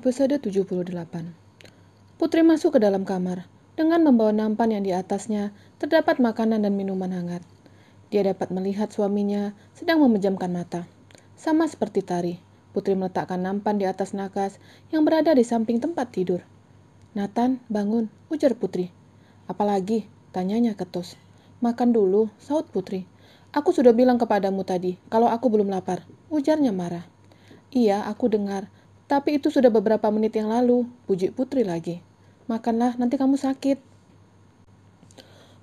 Episode 78. Putri masuk ke dalam kamar dengan membawa nampan yang di atasnya terdapat makanan dan minuman hangat. Dia dapat melihat suaminya sedang memejamkan mata. Sama seperti Tari, Putri meletakkan nampan di atas nakas yang berada di samping tempat tidur. "Nathan, bangun," ujar Putri. "Apalagi?" tanyanya ketus. "Makan dulu," sahut Putri. "Aku sudah bilang kepadamu tadi kalau aku belum lapar," ujarnya marah. "Iya, aku dengar. Tapi itu sudah beberapa menit yang lalu," puji Putri lagi. "Makanlah, nanti kamu sakit."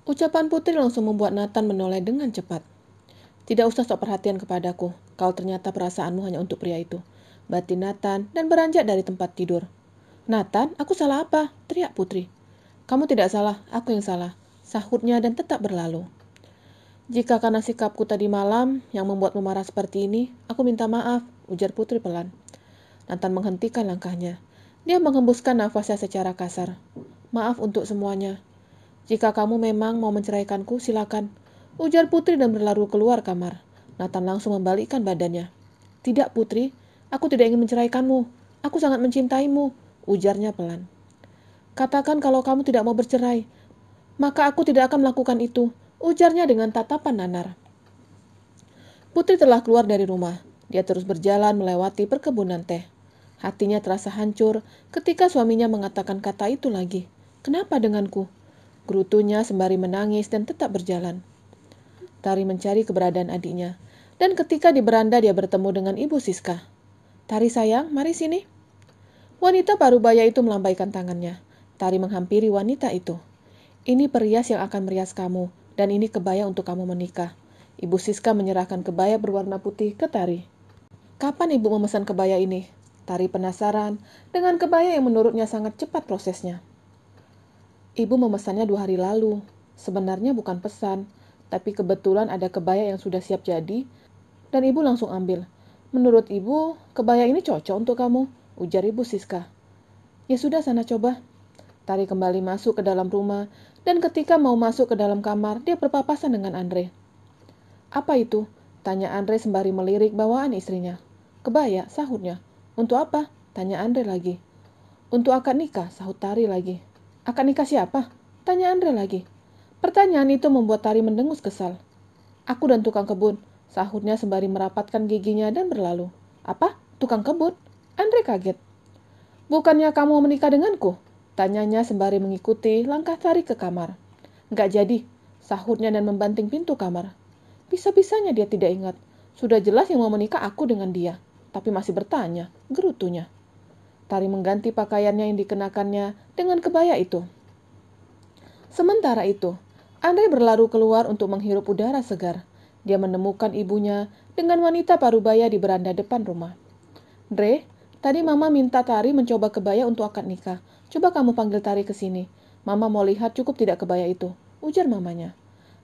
Ucapan Putri langsung membuat Nathan menoleh dengan cepat. "Tidak usah sok perhatian kepadaku, kalau ternyata perasaanmu hanya untuk pria itu," batin Nathan dan beranjak dari tempat tidur. "Nathan, aku salah apa?" teriak Putri. "Kamu tidak salah, aku yang salah," sahutnya dan tetap berlalu. "Jika karena sikapku tadi malam yang membuatmu marah seperti ini, aku minta maaf," ujar Putri pelan. Nathan menghentikan langkahnya. Dia menghembuskan nafasnya secara kasar. "Maaf untuk semuanya. Jika kamu memang mau menceraikanku, silakan," ujar Putri dan berlari keluar kamar. Nathan langsung membalikkan badannya. "Tidak, Putri. Aku tidak ingin menceraikanmu. Aku sangat mencintaimu," ujarnya pelan. "Katakan kalau kamu tidak mau bercerai. Maka aku tidak akan melakukan itu," ujarnya dengan tatapan nanar. Putri telah keluar dari rumah. Dia terus berjalan melewati perkebunan teh. Hatinya terasa hancur ketika suaminya mengatakan kata itu lagi. "Kenapa denganku?" Gerutunya sembari menangis dan tetap berjalan. Tari mencari keberadaan adiknya. Dan ketika di beranda dia bertemu dengan Ibu Siska. "Tari sayang, mari sini." Wanita parubaya itu melambaikan tangannya. Tari menghampiri wanita itu. "Ini perias yang akan merias kamu, dan ini kebaya untuk kamu menikah." Ibu Siska menyerahkan kebaya berwarna putih ke Tari. "Kapan ibu memesan kebaya ini?" Tari penasaran dengan kebaya yang menurutnya sangat cepat prosesnya. "Ibu memesannya 2 hari lalu. Sebenarnya bukan pesan, tapi kebetulan ada kebaya yang sudah siap jadi, dan ibu langsung ambil. Menurut ibu, kebaya ini cocok untuk kamu," ujar Ibu Siska. "Ya sudah, sana coba." Tari kembali masuk ke dalam rumah, dan ketika mau masuk ke dalam kamar, dia berpapasan dengan Andre. "Apa itu?" tanya Andre sembari melirik bawaan istrinya. "Kebaya," sahutnya. "Untuk apa?" tanya Andre lagi. "Untuk akad nikah," sahut Tari lagi. "Akad nikah siapa?" tanya Andre lagi. Pertanyaan itu membuat Tari mendengus kesal. "Aku dan tukang kebun," sahutnya sembari merapatkan giginya dan berlalu. "Apa? Tukang kebun?" Andre kaget. "Bukannya kamu menikah denganku?" tanyanya sembari mengikuti langkah Tari ke kamar. "Nggak jadi," sahutnya dan membanting pintu kamar. Bisa-bisanya dia tidak ingat. Sudah jelas yang mau menikah aku dengan dia. Tapi masih bertanya, gerutunya. Tari mengganti pakaiannya yang dikenakannya dengan kebaya itu. Sementara itu, Andre berlari keluar untuk menghirup udara segar. Dia menemukan ibunya dengan wanita parubaya di beranda depan rumah. "Dre, tadi Mama minta Tari mencoba kebaya untuk akad nikah. Coba kamu panggil Tari ke sini. Mama mau lihat cukup tidak kebaya itu," ujar mamanya.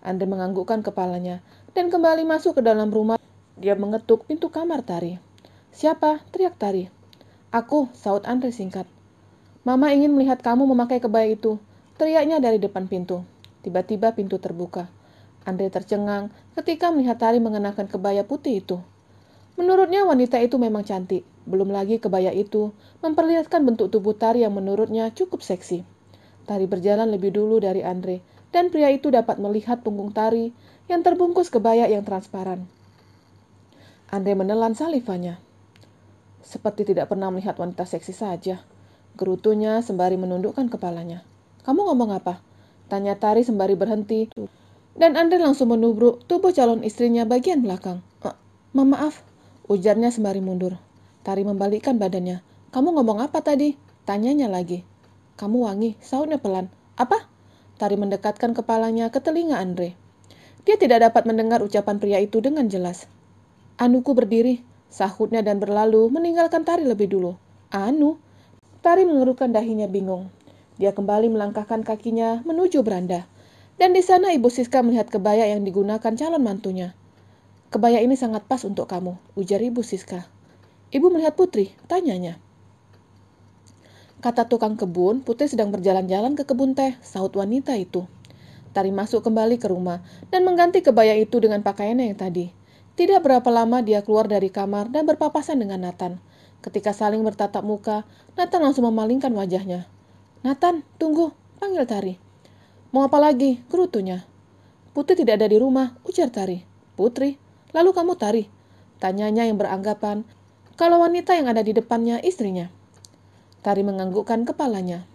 Andre menganggukkan kepalanya dan kembali masuk ke dalam rumah. Dia mengetuk pintu kamar Tari. "Siapa?" teriak Tari. "Aku," sahut Andre singkat. "Mama ingin melihat kamu memakai kebaya itu," teriaknya dari depan pintu. Tiba-tiba pintu terbuka. Andre tercengang ketika melihat Tari mengenakan kebaya putih itu. Menurutnya wanita itu memang cantik. Belum lagi kebaya itu memperlihatkan bentuk tubuh Tari yang menurutnya cukup seksi. Tari berjalan lebih dulu dari Andre, dan pria itu dapat melihat punggung Tari yang terbungkus kebaya yang transparan. Andre menelan salivanya. "Seperti tidak pernah melihat wanita seksi saja," gerutunya sembari menundukkan kepalanya. "Kamu ngomong apa?" tanya Tari sembari berhenti, dan Andre langsung menubruk tubuh calon istrinya bagian belakang. Maaf," ujarnya sembari mundur. Tari membalikkan badannya. "Kamu ngomong apa tadi?" tanyanya lagi. "Kamu wangi," sahutnya pelan. "Apa?" Tari mendekatkan kepalanya ke telinga Andre. Dia tidak dapat mendengar ucapan pria itu dengan jelas. "Anuku berdiri," sahutnya dan berlalu meninggalkan Tari lebih dulu. "Anu?" Tari mengerutkan dahinya bingung. Dia kembali melangkahkan kakinya menuju beranda. Dan di sana Ibu Siska melihat kebaya yang digunakan calon mantunya. "Kebaya ini sangat pas untuk kamu," ujar Ibu Siska. "Ibu melihat Putri?" tanyanya. "Kata tukang kebun, Putri sedang berjalan-jalan ke kebun teh," sahut wanita itu. Tari masuk kembali ke rumah dan mengganti kebaya itu dengan pakaiannya yang tadi. Tidak berapa lama dia keluar dari kamar dan berpapasan dengan Nathan. Ketika saling bertatap muka, Nathan langsung memalingkan wajahnya. "Nathan, tunggu," panggil Tari. "Mau apa lagi?" gerutunya. "Putri tidak ada di rumah," ujar Tari. "Putri? Lalu kamu Tari?" tanyanya yang beranggapan kalau wanita yang ada di depannya istrinya. Tari menganggukkan kepalanya.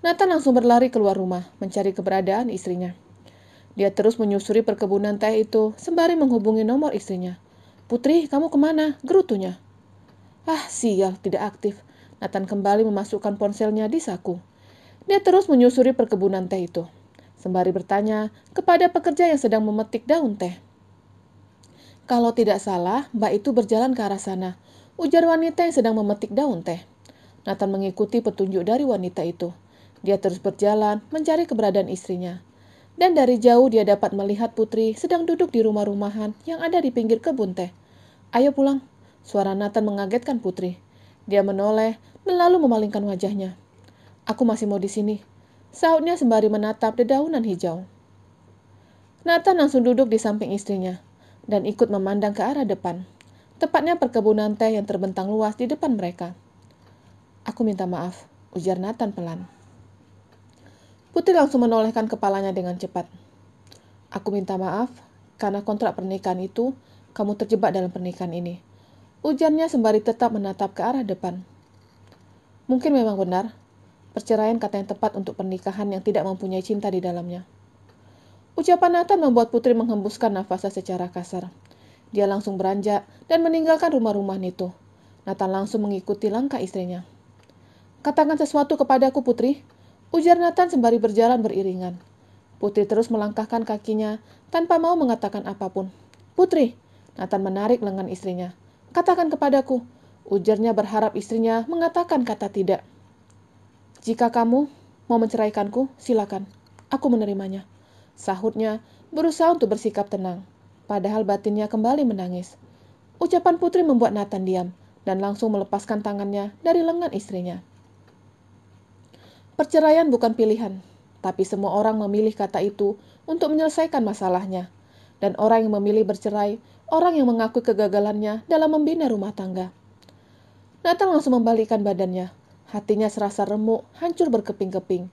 Nathan langsung berlari keluar rumah, mencari keberadaan istrinya. Dia terus menyusuri perkebunan teh itu, sembari menghubungi nomor istrinya. "Putri, kamu kemana?" gerutunya. "Ah, sial, tidak aktif." Nathan kembali memasukkan ponselnya di saku. Dia terus menyusuri perkebunan teh itu, sembari bertanya kepada pekerja yang sedang memetik daun teh. "Kalau tidak salah, Mbak itu berjalan ke arah sana," ujar wanita yang sedang memetik daun teh. Nathan mengikuti petunjuk dari wanita itu. Dia terus berjalan mencari keberadaan istrinya. Dan dari jauh dia dapat melihat Putri sedang duduk di rumah-rumahan yang ada di pinggir kebun teh. "Ayo pulang," suara Nathan mengagetkan Putri. Dia menoleh dan lalu memalingkan wajahnya. "Aku masih mau di sini," sahutnya sembari menatap dedaunan hijau. Nathan langsung duduk di samping istrinya dan ikut memandang ke arah depan, tepatnya perkebunan teh yang terbentang luas di depan mereka. "Aku minta maaf," ujar Nathan pelan. Putri langsung menolehkan kepalanya dengan cepat. "Aku minta maaf karena kontrak pernikahan itu kamu terjebak dalam pernikahan ini," ujarnya sembari tetap menatap ke arah depan. "Mungkin memang benar, perceraian kata yang tepat untuk pernikahan yang tidak mempunyai cinta di dalamnya." Ucapan Nathan membuat Putri menghembuskan nafasnya secara kasar. Dia langsung beranjak dan meninggalkan rumah-rumahan itu. Nathan langsung mengikuti langkah istrinya. "Katakan sesuatu kepadaku, Putri," ujar Nathan sembari berjalan beriringan. Putri terus melangkahkan kakinya tanpa mau mengatakan apapun. "Putri," Nathan menarik lengan istrinya. "Katakan kepadaku," ujarnya berharap istrinya mengatakan kata tidak. "Jika kamu mau menceraikanku, silakan. Aku menerimanya," sahutnya berusaha untuk bersikap tenang. Padahal batinnya kembali menangis. Ucapan Putri membuat Nathan diam dan langsung melepaskan tangannya dari lengan istrinya. Perceraian bukan pilihan, tapi semua orang memilih kata itu untuk menyelesaikan masalahnya. Dan orang yang memilih bercerai, orang yang mengakui kegagalannya dalam membina rumah tangga. Nathan langsung membalikkan badannya. Hatinya serasa remuk, hancur berkeping-keping.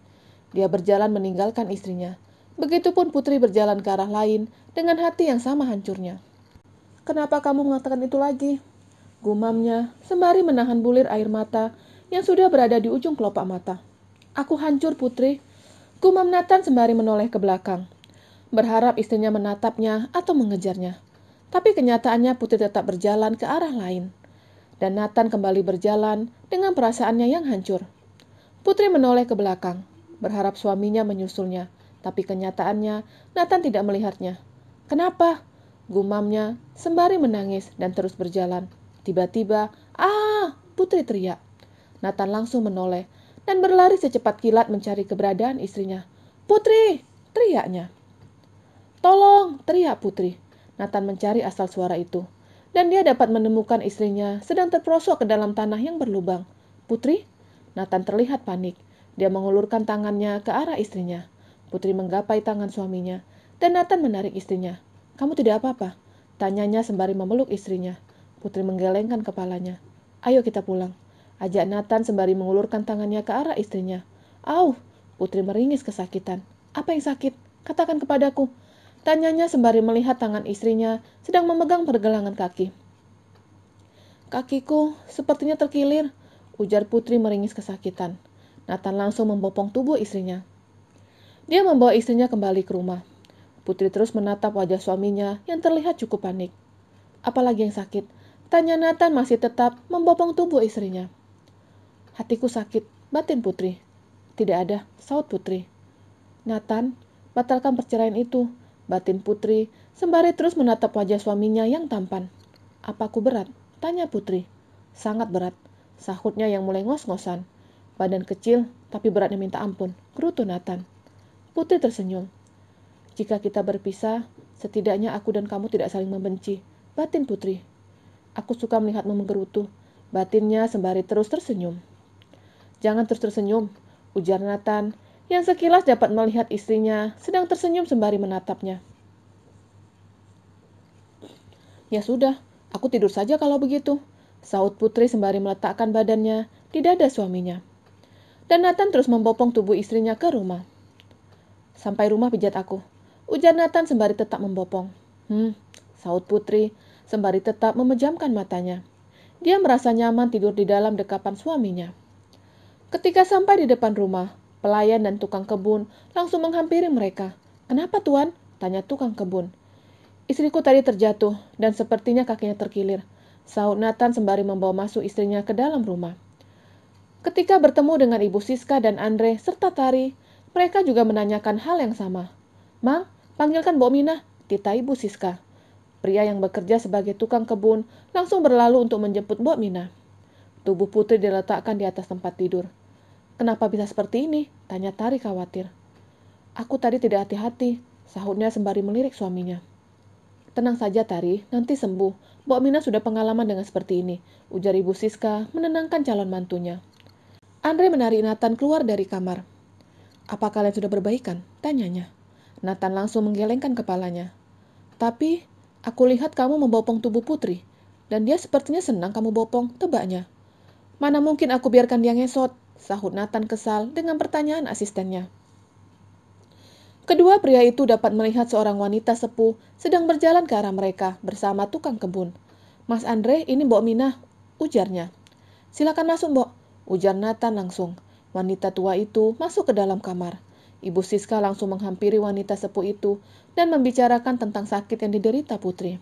Dia berjalan meninggalkan istrinya. Begitupun Putri berjalan ke arah lain dengan hati yang sama hancurnya. "Kenapa kamu mengatakan itu lagi?" gumamnya sembari menahan bulir air mata yang sudah berada di ujung kelopak mata. "Aku hancur, Putri," gumam Nathan sembari menoleh ke belakang, berharap istrinya menatapnya atau mengejarnya. Tapi kenyataannya Putri tetap berjalan ke arah lain. Dan Nathan kembali berjalan dengan perasaannya yang hancur. Putri menoleh ke belakang, berharap suaminya menyusulnya. Tapi kenyataannya, Nathan tidak melihatnya. "Kenapa?" gumamnya sembari menangis dan terus berjalan. Tiba-tiba, "Ah!" Putri teriak. Nathan langsung menoleh dan berlari secepat kilat mencari keberadaan istrinya. "Putri!" teriaknya. "Tolong!" teriak Putri. Nathan mencari asal suara itu. Dan dia dapat menemukan istrinya sedang terperosok ke dalam tanah yang berlubang. "Putri?" Nathan terlihat panik. Dia mengulurkan tangannya ke arah istrinya. Putri menggapai tangan suaminya, dan Nathan menarik istrinya. "Kamu tidak apa-apa?" tanyanya sembari memeluk istrinya. Putri menggelengkan kepalanya. "Ayo kita pulang," ajak Nathan sembari mengulurkan tangannya ke arah istrinya. "Au!" Putri meringis kesakitan. "Apa yang sakit? Katakan kepadaku," tanyanya sembari melihat tangan istrinya sedang memegang pergelangan kaki. "Kakiku sepertinya terkilir," ujar Putri meringis kesakitan. Nathan langsung membopong tubuh istrinya. Dia membawa istrinya kembali ke rumah. Putri terus menatap wajah suaminya yang terlihat cukup panik. "Apalagi yang sakit?" tanya Nathan masih tetap membopong tubuh istrinya. "Hatiku sakit," batin Putri. "Tidak ada," saut Putri. "Nathan, batalkan perceraian itu," batin Putri sembari terus menatap wajah suaminya yang tampan. "Apa aku berat?" tanya Putri. "Sangat berat," sahutnya yang mulai ngos-ngosan. "Badan kecil, tapi beratnya minta ampun," gerutu Nathan. Putri tersenyum. "Jika kita berpisah, setidaknya aku dan kamu tidak saling membenci," batin Putri. "Aku suka melihatmu menggerutu," batinnya sembari terus tersenyum. "Jangan terus tersenyum," ujar Nathan, yang sekilas dapat melihat istrinya sedang tersenyum sembari menatapnya. "Ya sudah, aku tidur saja kalau begitu," Sahut Putri sembari meletakkan badannya di dada suaminya. Dan Nathan terus membopong tubuh istrinya ke rumah. Sampai rumah pijat aku, ujar Nathan sembari tetap membopong. Sahut Putri sembari tetap memejamkan matanya. Dia merasa nyaman tidur di dalam dekapan suaminya. Ketika sampai di depan rumah, pelayan dan tukang kebun langsung menghampiri mereka. "Kenapa, Tuan?" tanya tukang kebun. "Istriku tadi terjatuh dan sepertinya kakinya terkilir," sahut Nathan sembari membawa masuk istrinya ke dalam rumah. Ketika bertemu dengan Ibu Siska dan Andre serta Tari, mereka juga menanyakan hal yang sama. "Mang, panggilkan Mbok Minah," titah Ibu Siska. Pria yang bekerja sebagai tukang kebun langsung berlalu untuk menjemput Mbok Minah. Tubuh Putri diletakkan di atas tempat tidur. "Kenapa bisa seperti ini?" tanya Tari khawatir. "Aku tadi tidak hati-hati," sahutnya sembari melirik suaminya. "Tenang saja Tari, nanti sembuh. Mbok Minah sudah pengalaman dengan seperti ini," ujar Ibu Siska menenangkan calon mantunya. Andre menarik Nathan keluar dari kamar. "Apa kalian sudah berbaikan?" tanyanya. Nathan langsung menggelengkan kepalanya. "Tapi, aku lihat kamu membopong tubuh Putri, dan dia sepertinya senang kamu bopong," tebaknya. "Mana mungkin aku biarkan dia ngesot," sahut Nathan kesal dengan pertanyaan asistennya. Kedua pria itu dapat melihat seorang wanita sepuh sedang berjalan ke arah mereka bersama tukang kebun. "Mas Andre, ini Mbok Minah," ujarnya. "Silakan masuk, Mbok," ujar Nathan langsung. Wanita tua itu masuk ke dalam kamar. Ibu Siska langsung menghampiri wanita sepuh itu dan membicarakan tentang sakit yang diderita Putri.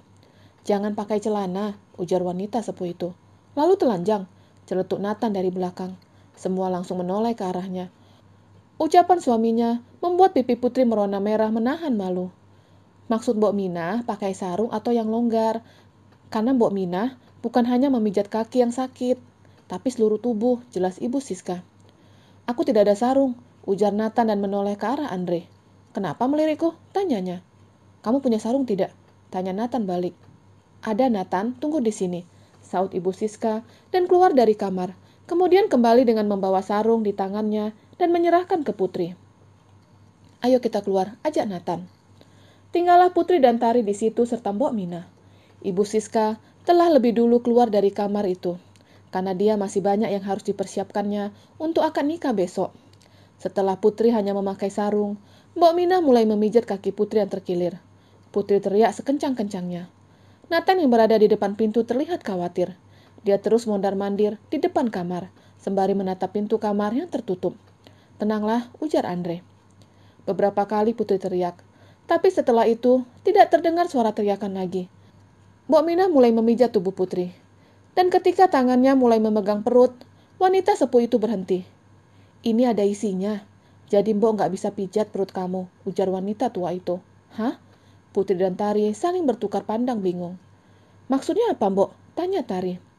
"Jangan pakai celana," ujar wanita sepuh itu. "Lalu telanjang," celetuk Nathan dari belakang. Semua langsung menoleh ke arahnya. Ucapan suaminya membuat pipi Putri merona merah menahan malu. "Maksud Mbok Minah pakai sarung atau yang longgar? Karena Mbok Minah bukan hanya memijat kaki yang sakit, tapi seluruh tubuh," jelas Ibu Siska. "Aku tidak ada sarung," ujar Nathan dan menoleh ke arah Andre. "Kenapa melirikku?" tanyanya. "Kamu punya sarung tidak?" tanya Nathan balik. "Ada Nathan, tunggu di sini," saut Ibu Siska dan keluar dari kamar. Kemudian kembali dengan membawa sarung di tangannya dan menyerahkan ke Putri. "Ayo kita keluar," ajak Nathan. Tinggallah Putri dan Tari di situ serta Mbok Minah. Ibu Siska telah lebih dulu keluar dari kamar itu, karena dia masih banyak yang harus dipersiapkannya untuk akad nikah besok. Setelah Putri hanya memakai sarung, Mbok Minah mulai memijat kaki Putri yang terkilir. Putri teriak sekencang-kencangnya. Nathan yang berada di depan pintu terlihat khawatir. Dia terus mondar-mandir di depan kamar, sembari menatap pintu kamar yang tertutup. "Tenanglah," ujar Andre. Beberapa kali Putri teriak, tapi setelah itu tidak terdengar suara teriakan lagi. Mbok Minah mulai memijat tubuh Putri. Dan ketika tangannya mulai memegang perut, wanita sepuh itu berhenti. "Ini ada isinya, jadi Mbok nggak bisa pijat perut kamu," ujar wanita tua itu. "Hah?" Putri dan Tari saling bertukar pandang bingung. "Maksudnya apa, Mbok?" tanya Tari.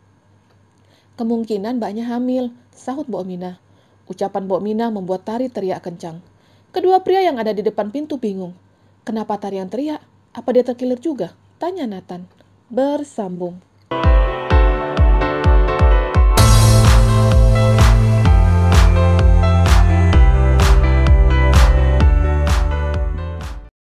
"Kemungkinan mbaknya hamil," sahut Mbok Minah. Ucapan Mbok Minah membuat Tari teriak kencang. Kedua pria yang ada di depan pintu bingung. "Kenapa Tari yang teriak? Apa dia terkilir juga?" tanya Nathan. Bersambung.